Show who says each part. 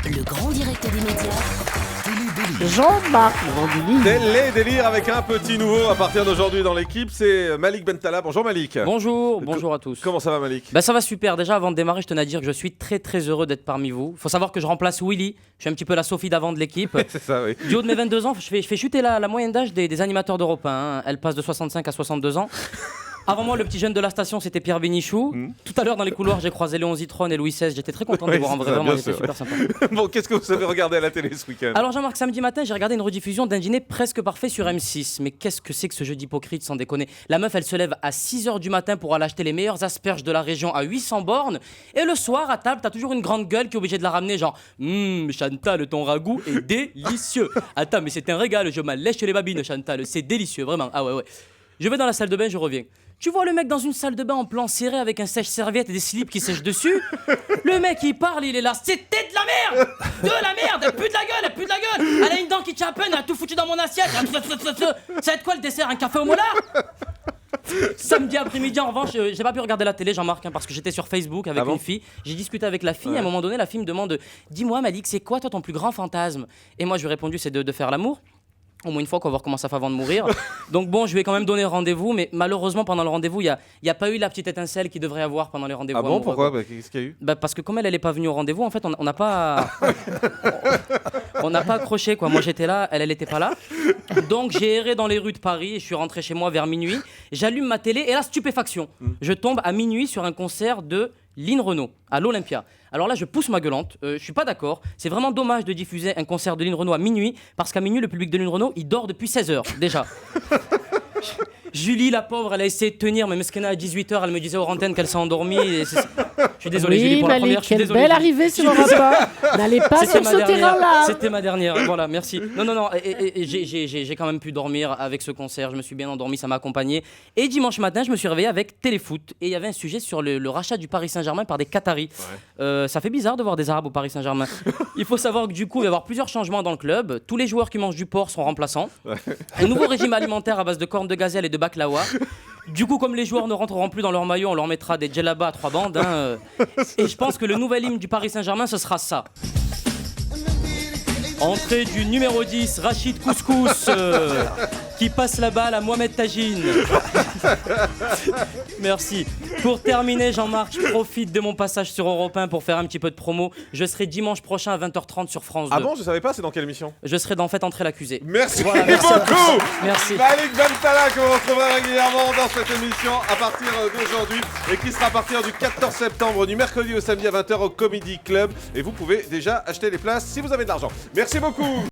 Speaker 1: Le grand direct des médias.
Speaker 2: Jean-Marc Grandini.
Speaker 3: Télé-délire avec un petit nouveau à partir d'aujourd'hui dans l'équipe, c'est Malik Bentala. Bonjour Malik.
Speaker 4: Bonjour à tous.
Speaker 3: Comment ça va Malik?
Speaker 4: Ça va super. Déjà avant de démarrer, je tenais à dire que je suis très très heureux d'être parmi vous. Faut savoir que je remplace Willy. Je suis un petit peu la Sophie d'avant de l'équipe.
Speaker 3: C'est ça, oui.
Speaker 4: Du haut de mes 22 ans, je fais chuter la moyenne d'âge des animateurs d'Europe 1. Hein. Elle passe de 65 à 62 ans. Avant moi, le petit jeune de la station, c'était Pierre Bénichou. Tout à l'heure, dans les couloirs, j'ai croisé Léon Zitrone et Louis XVI. J'étais très content de les voir en vrai. Vraiment, c'était super sympa.
Speaker 3: Bon, qu'est-ce que vous avez regardé à la télé ce week-end?
Speaker 4: Alors Jean-Marc, samedi matin, j'ai regardé une rediffusion d'un dîner presque parfait sur M6. Mais qu'est-ce que c'est que ce jeu d'hypocrite, sans déconner? La meuf, elle se lève à 6h du matin pour aller acheter les meilleures asperges de la région à 800 bornes. Et le soir, à table, t'as toujours une grande gueule qui est obligée de la ramener, genre Chantal, ton ragoût est délicieux. Attends, mais c'est un régal, je m'en lèche les babines, Chantal, c'est délicieux, vraiment. Ah ouais. Je vais dans la salle de bain, je reviens. Tu vois le mec dans une salle de bain en plan serré avec un sèche-serviette et des slips qui sèchent dessus. Le mec il parle, il est là. C'était de la merde. De la merde. Elle pue de la gueule. Elle a une dent qui tient à peine. Elle a tout foutu dans mon assiette. Ça va être quoi le dessert? Un café au molar? Samedi après-midi, en revanche, j'ai pas pu regarder la télé, Jean-Marc, parce que j'étais sur Facebook avec une fille. J'ai discuté avec la fille. À un moment donné, la fille me demande: dis-moi, Malik, c'est quoi toi ton plus grand fantasme? Et moi, je lui ai répondu: c'est de faire l'amour. Au moins une fois qu'on va voir comment ça fait avant de mourir. Donc bon, je vais quand même donner rendez-vous, mais malheureusement pendant le rendez-vous, il y a pas eu la petite étincelle qu'il devrait avoir pendant les rendez-vous.
Speaker 3: Ah bon, pourquoi? Qu'est-ce qu'il y a eu?
Speaker 4: Parce que comme elle est pas venue au rendez-vous, en fait, on n'a pas on n'a pas accroché quoi. Moi j'étais là, elle était pas là. Donc j'ai erré dans les rues de Paris et je suis rentré chez moi vers minuit. J'allume ma télé et là, stupéfaction. Je tombe à minuit sur un concert de Lynn Renaud à l'Olympia. Alors là, je pousse ma gueulante, je suis pas d'accord. C'est vraiment dommage de diffuser un concert de Lynn Renaud à minuit, parce qu'à minuit, le public de Lynn Renaud, il dort depuis 16h déjà. Julie, la pauvre, elle a essayé de tenir, mais Meskena à 18h, elle me disait aux antennes qu'elle s'est endormie. Je suis désolé, Julie, pour la première. Je suis désolé.
Speaker 2: Belle arrivée sur Europe 1. N'allez pas sur ce terrain-là.
Speaker 4: C'était ma dernière, voilà, merci. Non, et j'ai quand même pu dormir avec ce concert, je me suis bien endormi, ça m'a accompagné. Et dimanche matin, je me suis réveillé avec Téléfoot, et il y avait un sujet sur le rachat du Paris Saint-Germain par des Qataris. Ouais. Ça fait bizarre de voir des Arabes au Paris Saint-Germain. Il faut savoir que du coup, il va y avoir plusieurs changements dans le club. Tous les joueurs qui mangent du porc seront remplaçants. Ouais. Un nouveau régime alimentaire à base de cornes de gazelle et de baklawa. Du coup, comme les joueurs ne rentreront plus dans leur maillot, on leur mettra des djellabas à 3 bandes. Et je pense que le nouvel hymne du Paris Saint-Germain, ce sera ça. Entrée du numéro 10, Rachid Couscous, qui passe la balle à Mohamed Tagine. Merci. Pour terminer, Jean-Marc, je profite de mon passage sur Europe 1 pour faire un petit peu de promo. Je serai dimanche prochain à 20h30 sur France 2.
Speaker 3: Ah bon, je savais pas, c'est dans quelle émission?
Speaker 4: Je serai dans Faites entrer l'accusé.
Speaker 3: Merci,
Speaker 4: merci
Speaker 3: beaucoup.
Speaker 4: Merci.
Speaker 3: Malik Bentala, que vous retrouverez régulièrement dans cette émission à partir d'aujourd'hui et qui sera à partir du 14 septembre, du mercredi au samedi à 20h au Comedy Club. Et vous pouvez déjà acheter les places si vous avez de l'argent. Merci beaucoup.